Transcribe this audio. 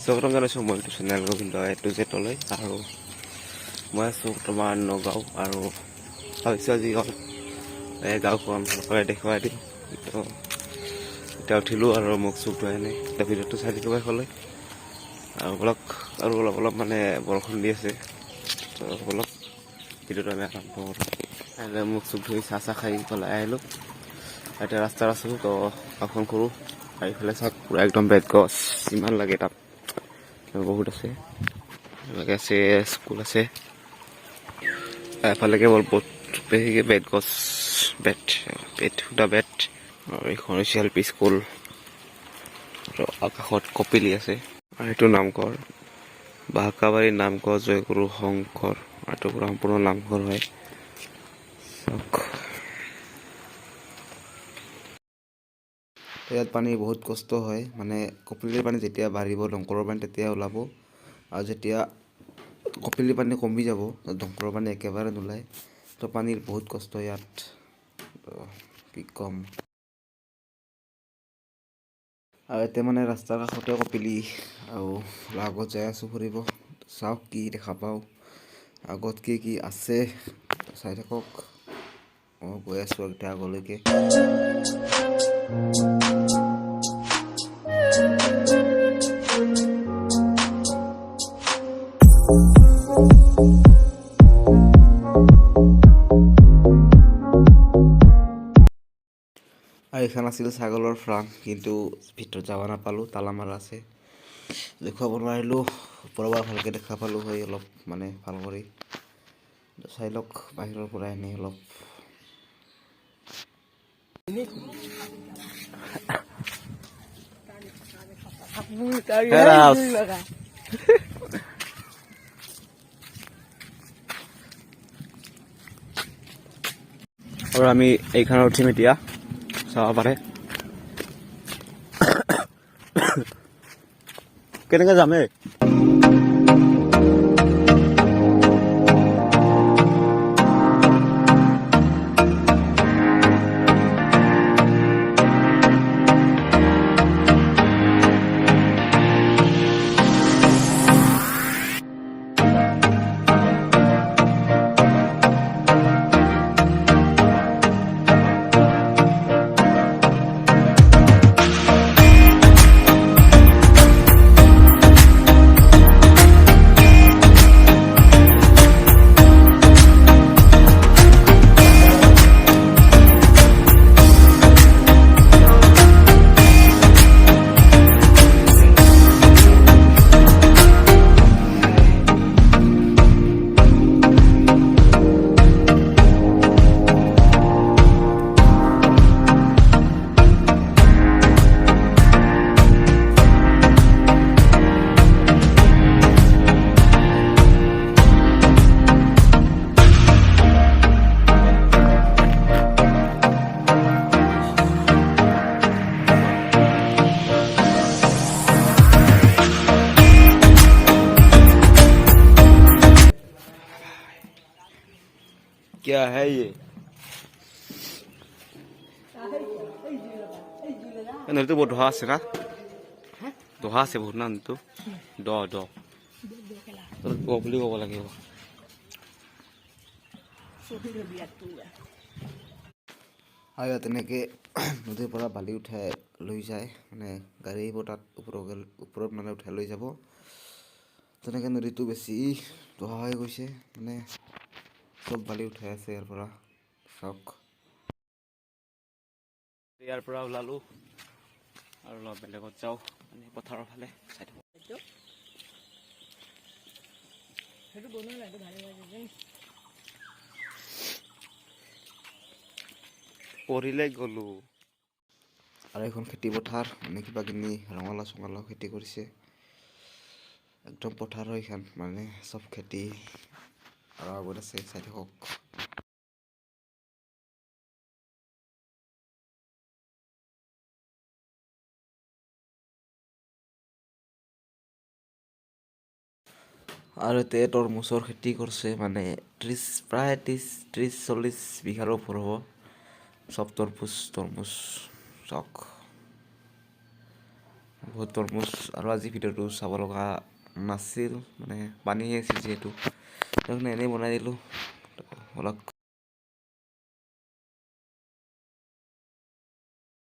চবৰং গান মই YouTube channel Gobinda A to Z লৈ আৰু মই আছোঁ বৰ্তমান নগাঁও আৰু ভাবিছোঁ আজি গাঁওখন ভালকৈ দেখুৱাই দিম তো এতিয়া উঠিলোঁ আৰু মোক চুক ধুৱাই নাই এতিয়া ভিডিঅ'টো চাই থাকিব হ'লে আৰু অলপ মানে বৰষুণ দি আছে তো অলপ ভিডিঅ'টো আমি আৰম্ভ কৰোঁ মোক চুক ধুই চাহ খাই পেলাই আহিলোঁ এতিয়া ৰাস্তাত আছোঁ তো গাঁওখন কৰোঁ এইফালে চাওক পুৰা একদম বেত গছ ইমান লাগে তাত বহুত আছে আছে স্কুল আছে এফালে কেৱল বহুত বেছিকৈ বেত গছ সুদা বেত আৰু এইখন হৈছে LP স্কুল আৰু আকাশত কপিলি আছে আৰু এইটো নামঘৰ বাহাকাবাৰী নামঘৰ জয়গুৰু শংকৰ এইটো পুৰা সম্পূৰ্ণ নামঘৰ হয় চাওক ইয়াত পানী বহুত কষ্ট হয় মানে কপিলিৰ পানী যেতিয়া বাঢ়িব দমকলৰ পানী তেতিয়া ওলাব আৰু যেতিয়া কপিলিৰ পানী কমি যাব দমকলৰ পানী একেবাৰে নোলায় তো পানীৰ বহুত কষ্ট ইয়াত কি ক'ম আৰু এতিয়া মানে ৰাস্তাৰ কাষতে কপিলি আৰু আগত যাই আছোঁ ফুৰিব চাওক কি দেখা পাওঁ আগত কি আছে চাই থাকক মই গৈ আছোঁ এতিয়া আগলৈকে আৰু এইখন আছিল ছাগলৰ ফাৰ্ম কিন্তু ভিতৰত যাব নাপালোঁ তালা মাৰা আছে দেখুৱাব নোৱাৰিলোঁ ওপৰৰ পৰা ভালকৈ দেখা পালোঁ হয় অলপ মানে ভাল কৰি চাই লওক বাহিৰৰ পৰা এনেই অলপ আৰু আমি এইখানত উঠিম এতিয়া চাব পাৰে কেনেকৈ যামে क्या है ये नदी तो बहुत ढोहा আছে না ढोहा আছে বহুত না নদীটো দ বুলি ক'ব লাগিব আৰু তেনেকৈ নদীৰ পৰা বালি উঠাই লৈ যায় মানে গাড়ী আহিব তাত ওপৰত মানে উঠাই লৈ যাব তেনেকৈ নদীটো বেছি ঢোহা হৈ গৈছে মানে চব বালি উঠাই আছে ইয়াৰ পৰা চাওক ইয়াৰ পৰা ওলালোঁ আৰু অলপ বেলেগত যাওঁ মানে পথাৰৰ ফালে চাই থাকোঁ পঢ়িলে গ'লোঁ আৰু এখন খেতি পথাৰ মানে কিবা কিনি ৰঙালাও খেতি কৰিছে একদম পথাৰ হয় এইখন মানে চব খেতি আৰু আগত আছে চাই থাকক আৰু এতিয়া তৰমুজৰ খেতি কৰিছে মানে প্ৰায় 30-40 বিঘাৰ ওপৰ হ'ব চব তৰমুজ চাওক বহুত তৰমুজ। আৰু আজি ভিডিঅ'টো চাব লগা নাছিল, মানে পানী আছিল যিহেতু, সেইকাৰণে এনেই বনাই দিলোঁ অলপ।